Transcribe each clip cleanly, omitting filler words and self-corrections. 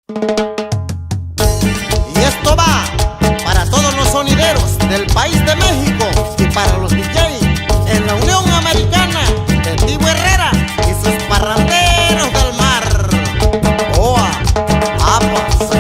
Y esto va para todos los sonideros del país de México y para los DJ en la Unión Americana de Tivo Herrera y sus parranderos del mar. ¡Oa! ¡Apa! ¡Sabroso!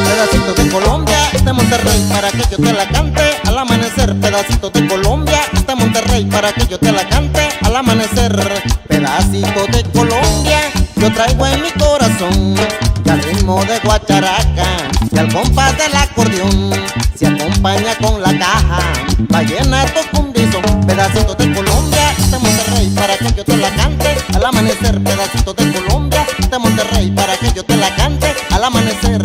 Pedacito de Colombia, este Monterrey, para que yo te la cante al amanecer. Pedacito de Colombia, este Monterrey, para que yo te la cante al amanecer. Pedacito de Colombia, yo traigo en mi corazón, y al ritmo de guacharaca y al compás del acordeón, se acompaña con la caja, vallenato con bison. Pedacito de Colombia, este Monterrey, para que yo te la cante al amanecer. Pedacito de Colombia, este Monterrey, para que yo te la cante al amanecer.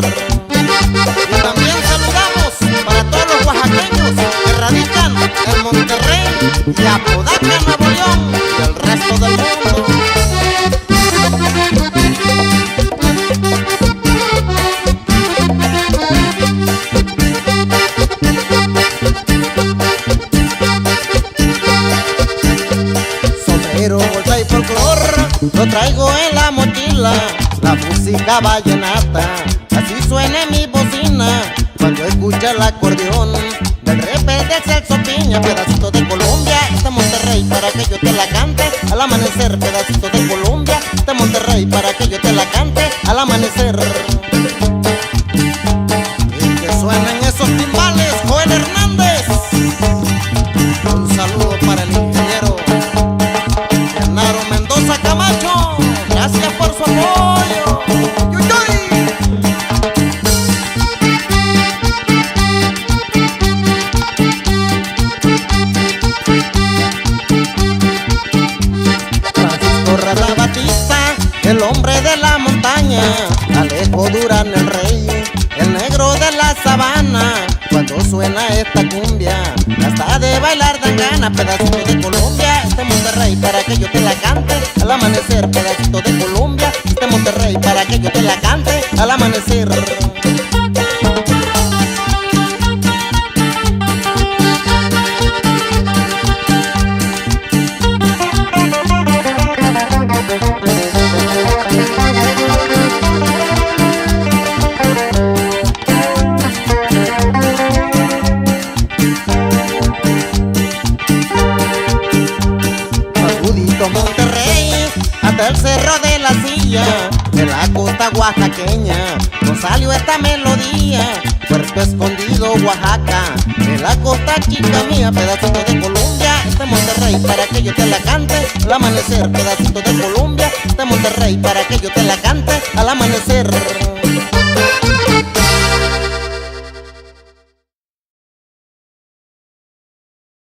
Y también saludamos para todos los oaxaqueños que radican en Monterrey y Apodaca, Nuevo León y el resto del mundo. Sombrero, bolsa y folclor, lo traigo en la mochila, la música vallenata. Así suena en mi bocina cuando escucha el acordeón. De repente Celso Piña, pedacito de Colombia, este Monterrey, para que yo te la cante al amanecer. Pedacito de Colombia, este Monterrey, para que yo te la cante al amanecer. Y que suenen esos timbales, Joel Hernández. Un saludo para el ingeniero Genaro Mendoza Camacho, gracias por su apoyo. El hombre de la montaña, Alejo Durán el rey, el negro de la sabana. Cuando suena esta cumbia, hasta de bailar dan ganas. Pedacito de Colombia, este Monterrey, para que yo te la cante al amanecer. Pedacito de Colombia, este Monterrey, para que yo te la cante al amanecer. Monterrey, hasta el cerro de la silla, de la costa oaxaqueña, nos salió esta melodía. Puerto Escondido, Oaxaca, de la costa chica mía. Pedacito de Colombia, este Monterrey, para que yo te la cante al amanecer. Pedacito de Colombia, este Monterrey, para que yo te la cante al amanecer.